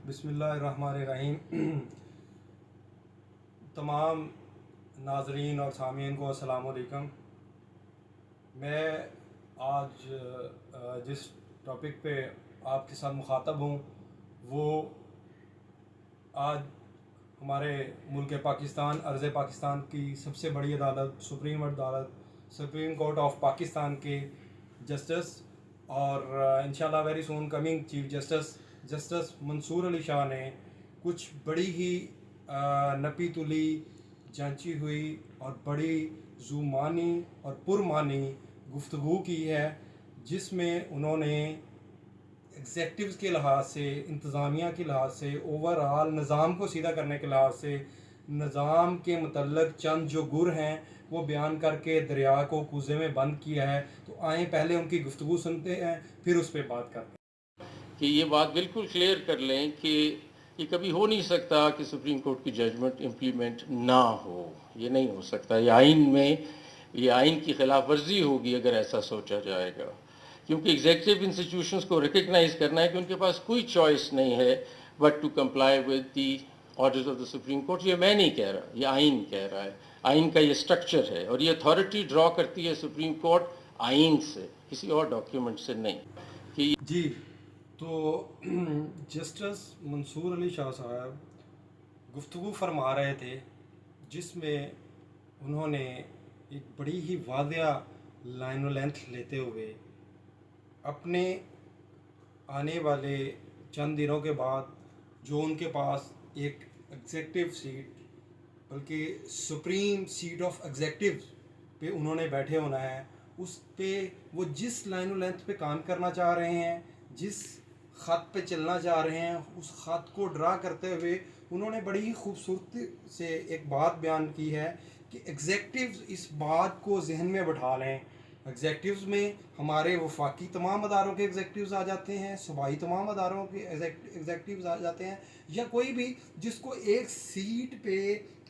बिस्मिल्लाहिर्रहमानिर्रहीम। तमाम नाज़रीन और सामीन को अस्सलाम वालेकुम। मैं आज जिस टॉपिक पे आपके साथ मुखातब हूँ वो आज हमारे मुल्क पाकिस्तान अर्ज़ पाकिस्तान की सबसे बड़ी अदालत सुप्रीम कोर्ट ऑफ पाकिस्तान के जस्टिस और इंशाल्लाह very soon coming chief justice Mansoor Ali Shah ने कुछ बड़ी ही नपी तुली जांची हुई और बड़ी जुमानी और पुरमानी गुफ्तगू की है, जिसमें उन्होंने एग्जेक्टिव्स के लिहाज से, इंतज़ामिया के लिहाज से, ओवरऑल निज़ाम को सीधा करने के लिहाज से, निज़ाम के मतलब चंद जो गुर हैं वो बयान करके दरिया को कूज़े में बंद किया है। तो आए पहले उनकी गुफ्तगू सुनते हैं, फिर उस पर बात करते हैं। कि ये बात बिल्कुल क्लियर कर लें कि ये कभी हो नहीं सकता कि सुप्रीम कोर्ट की जजमेंट इम्प्लीमेंट ना हो। ये नहीं हो सकता। ये आइन की खिलाफ वर्जी होगी अगर ऐसा सोचा जाएगा, क्योंकि एग्जेक्टिव इंस्टीट्यूशंस को रिकग्नाइज करना है कि उनके पास कोई चॉइस नहीं है but to comply with the orders of the supreme court. ये मैं नहीं कह रहा, ये आइन कह रहा है। आइन का ये स्ट्रक्चर है और ये अथॉरिटी ड्रॉ करती है सुप्रीम कोर्ट आइन से, किसी और डॉक्यूमेंट से नहीं। कि जी, तो जस्टिस मंसूर अली शाह साहब गुफ्तगू फरमा रहे थे, जिसमें उन्होंने एक बड़ी ही वादिया लाइन लेंथ लेते हुए अपने आने वाले चंद दिनों के बाद जो उनके पास एक एग्जेक्टिव सीट, बल्कि सुप्रीम सीट ऑफ एग्जेक्टिव पे उन्होंने बैठे होना है, उस पे वो जिस लाइन लेंथ पे काम करना चाह रहे हैं, जिस ख़त पे चलना चाह रहे हैं, उस ख़त को ड्रा करते हुए उन्होंने बड़ी ही खूबसूरती से एक बात बयान की है कि एग्जेक्टिव्स इस बात को जहन में बैठा लें। एग्जेक्टिव्स में हमारे वफाकी तमाम अदारों के एग्जेक्टिव्स आ जाते हैं, सूबाई तमाम अदारों के एग्जेक्टिव्स आ जाते हैं, या कोई भी जिसको एक सीट पे,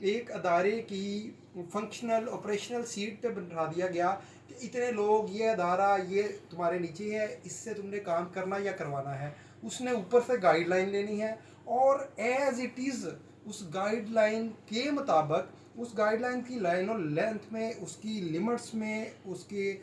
एक अदारे की फंक्शनल ऑपरेशनल सीट पे बैठा दिया गया कि इतने लोग, ये अदारा ये तुम्हारे नीचे है, इससे तुमने काम करना या करवाना है। उसने ऊपर से गाइडलाइन लेनी है और एज इट इज़ उस गाइडलाइन के मुताबिक, उस गाइडलाइन की लाइन और लेंथ में, उसकी लिमिट्स में, उसके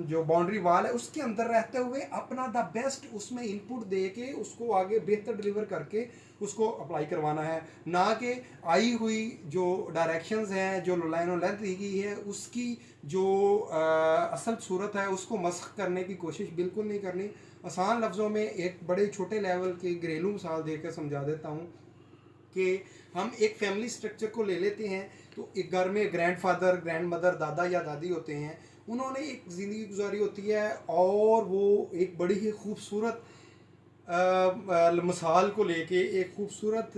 जो बाउंड्री वाल है उसके अंदर रहते हुए अपना द बेस्ट उसमें इनपुट दे के उसको आगे बेहतर डिलीवर करके उसको अप्लाई करवाना है, ना कि आई हुई जो डायरेक्शंस हैं, जो लाइन और लेंथ दी गई है, उसकी जो असल सूरत है उसको मस्ख करने की कोशिश बिल्कुल नहीं करनी। आसान लफ्ज़ों में एक बड़े छोटे लेवल की घरेलू मिसाल देकर समझा देता हूँ कि हम एक फैमिली स्ट्रक्चर को ले लेते हैं। तो एक घर में ग्रैंडफादर, ग्रैंड मदर, दादा या दादी होते हैं। उन्होंने एक ज़िंदगी गुजारी होती है और वो एक बड़ी ही खूबसूरत मिसाल को लेके, एक खूबसूरत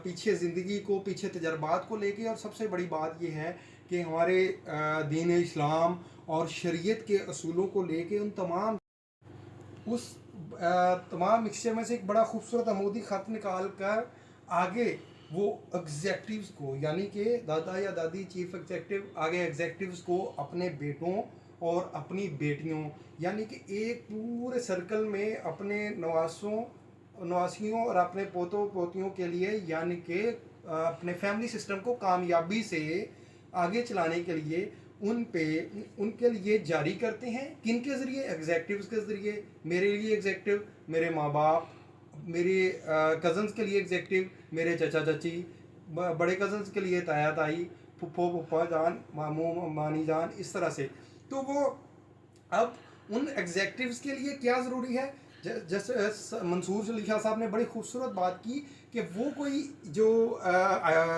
पीछे ज़िंदगी को, पीछे तजर्बात को लेके, और सबसे बड़ी बात ये है कि हमारे दीन इस्लाम और शरीयत के असूलों को लेके उन तमाम मिक्सचर में से एक बड़ा खूबसूरत अमूदी ख़त निकाल कर आगे वो एग्जेक्टिव्स को, यानी कि दादा या दादी चीफ एग्जेक्टिव आगे एग्जेक्टिव्स को अपने बेटों और अपनी बेटियों, यानी कि एक पूरे सर्कल में अपने नवासियों और अपने पोतों पोतियों के लिए, यानी कि अपने फैमिली सिस्टम को कामयाबी से आगे चलाने के लिए उनके लिए जारी करते हैं। किन के ज़रिए? एग्जेक्टिव्स के ज़रिए। मेरे लिए एग्जेक्टिव मेरे माँ बाप, मेरे कज़न्स के लिए एग्जेक्टिव मेरे चचा चाची, बड़े कज़न्स के लिए ताया ताई, फुफ्फो फुफ्फा जान, मामू मानी जान, इस तरह से। तो वो अब उन एग्जेक्टिव्स के लिए क्या ज़रूरी है? जैसे मंसूर अली शाह साहब ने बड़ी खूबसूरत बात की कि वो कोई जो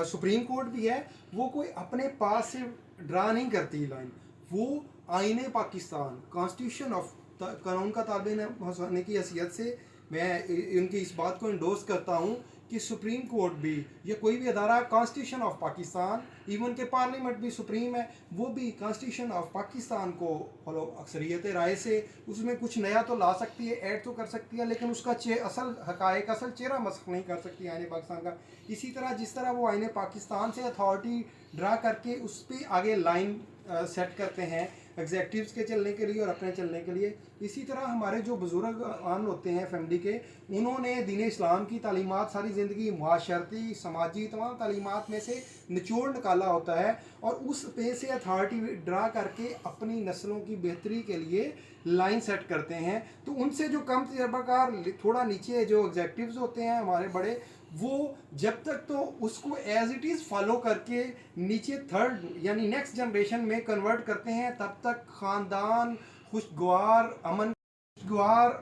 सुप्रीम कोर्ट भी है, वो कोई अपने पास से ड्रा नहीं करती लाइन। वो आईने पाकिस्तान, कॉन्स्टिट्यूशन ऑफ, कानून का ताबे होने की हैसियत से मैं इनकी इस बात को इंडोर्स करता हूँ कि सुप्रीम कोर्ट भी या कोई भी अदारा कॉन्स्टिट्यूशन ऑफ पाकिस्तान, इवन के पार्लियामेंट भी सुप्रीम है, वो भी कॉन्स्टिट्यूशन ऑफ पाकिस्तान को फॉलो अक्सरियत राय से उसमें कुछ नया तो ला सकती है, ऐड तो कर सकती है, लेकिन उसका असल हकायक, असल चेहरा मस्ख नहीं कर सकती आईने पाकिस्तान का। इसी तरह जिस तरह वो आईने पाकिस्तान से अथॉरिटी ड्रा करके उस पर आगे लाइन सेट करते हैं एग्जेक्टिव्स के चलने के लिए और अपने चलने के लिए, इसी तरह हमारे जो बुज़ुर्ग आन होते हैं फैमिली के, उन्होंने दीन इस्लाम की तालीमात सारी ज़िंदगी माशरती समाजी तमाम तालीमात में से निचोड़ निकाला होता है और उस पे से अथॉरिटी ड्रा करके अपनी नस्लों की बेहतरी के लिए लाइन सेट करते हैं। तो उनसे जो कम तजर्बाकार थोड़ा नीचे जो एग्जेक्टिव्स होते हैं हमारे बड़े, वो जब तक तो उसको एज इट इज़ फॉलो करके नीचे थर्ड यानी नेक्स्ट जनरेशन में कन्वर्ट करते हैं, तब तक ख़ानदान खुशगवार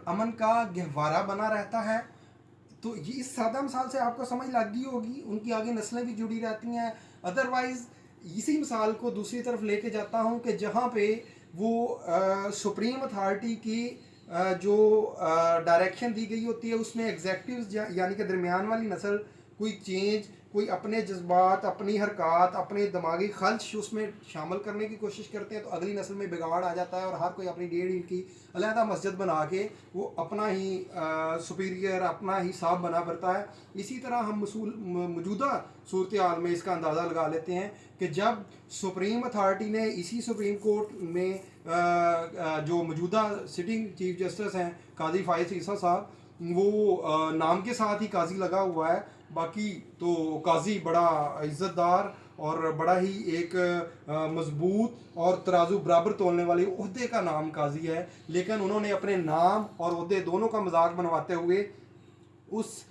अमन का गहवारा बना रहता है। तो ये इस सादा मिसाल से आपको समझ लग गई होगी, उनकी आगे नस्लें भी जुड़ी रहती हैं। अदरवाइज़ इसी मिसाल को दूसरी तरफ लेके जाता हूँ कि जहाँ पे वो सुप्रीम अथॉरिटी की जो डायरेक्शन दी गई होती है उसमें एग्जेक्टिव्स यानी कि दरमियान वाली नस्ल कोई चेंज, कोई अपने जज्बात, अपनी हरकत, अपने दिमागी खल्च उसमें शामिल करने की कोशिश करते हैं, तो अगली नस्ल में बिगाड़ आ जाता है और हर कोई अपनी 1.5 ईंट की अलहदा मस्जिद बना के वो अपना ही सुपीरियर, अपना ही साहब बना फिरता है। इसी तरह हम मौजूदा सूरत हाल में इसका अंदाज़ा लगा लेते हैं कि जब सुप्रीम अथॉरिटी ने इसी सुप्रीम कोर्ट में जो मौजूदा सिटिंग चीफ जस्टिस हैं काजी फाइज ईसा साहब, वो नाम के साथ ही काजी लगा हुआ है, बाकी तो काजी बड़ा इज़्ज़तदार और बड़ा ही एक मजबूत और तराजू बराबर तोलने वाले ओहदे का नाम काजी है, लेकिन उन्होंने अपने नाम और ओहदे दोनों का मजाक बनवाते हुए उस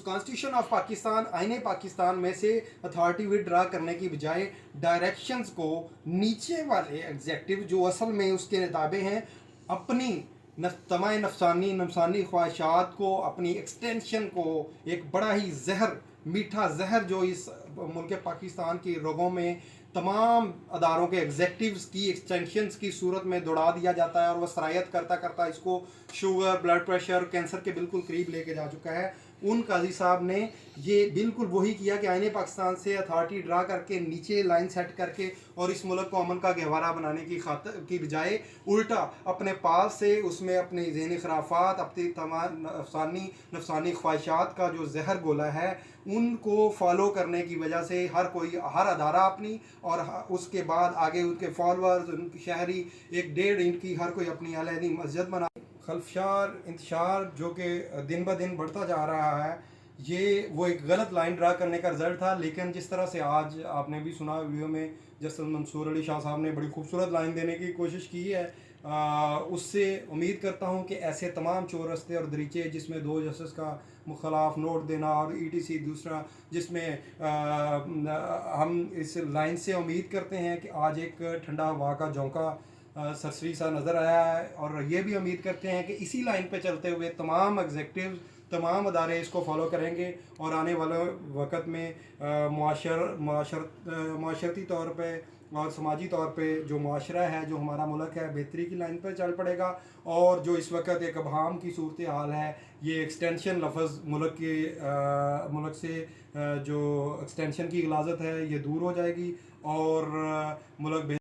कॉन्स्टिट्यूशन ऑफ पाकिस्तान, आईने पाकिस्तान में से अथॉरिटी विड्रा करने की बजाय डायरेक्शंस को नीचे वाले एग्जेक्टिव जो असल में उसके निताबे हैं अपनी तमाम नफसानी ख्वाहिशात को, अपनी एक्सटेंशन को, एक बड़ा ही जहर, मीठा जहर जो इस मुल्क पाकिस्तान की रगों में तमाम अदारों के एग्जेक्टिव्स की एक्सटेंशंस की सूरत में दौड़ा दिया जाता है और वह सरायत करता करता इसको शुगर, ब्लड प्रेशर, कैंसर के बिल्कुल करीब लेके जा चुका है। उन काजी साहब ने ये बिल्कुल वही किया कि आईने पाकिस्तान से अथॉरिटी ड्रा करके नीचे लाइन सेट करके और इस मुल्क को अमन का गहवारा बनाने की खातिर की बजाय उल्टा अपने पास से उसमें अपने ज़हनी खराफात, अपनी तमाम नफसानी ख्वाहिशात का जो जहर गोला है उनको फॉलो करने की वजह से हर अदारा अपनी और उसके बाद आगे उनके फॉलोअर्स, उनकी शहरी 1.5 इंच की हर कोई अपनी अलहदी मस्जिद बना। खल्फशार इंतशार जो कि दिन ब दिन बढ़ता जा रहा है, ये वो एक गलत लाइन ड्रा करने का रिजल्ट था। लेकिन जिस तरह से आज आपने भी सुना वीडियो में, जस्टिस मंसूर अली शाह साहब ने बड़ी खूबसूरत लाइन देने की कोशिश की है, उससे उम्मीद करता हूँ कि ऐसे तमाम चोर रस्ते और दरीचे जिसमें 2 जस्टिस का मुखलाफ नोट देना और ETC दूसरा, जिसमें हम इस लाइन से उम्मीद करते हैं कि आज एक ठंडा हवा का झोंका सरसरी सा नज़र आया है और ये भी उम्मीद करते हैं कि इसी लाइन पे चलते हुए तमाम एग्जेक्टिव, तमाम अदारे इसको फॉलो करेंगे और आने वाले वक्त में माशरती तौर पे और समाजी तौर पे जो माशरा है, जो हमारा मुल्क है, बेहतरी की लाइन पर चल पड़ेगा। और जो इस वक्त एक अभाम की सूरत हाल है, ये एक्सटेंशन लफ्ज़ मुल्क से जो एक्सटेंशन की इजाज़त है ये दूर हो जाएगी और मुल्क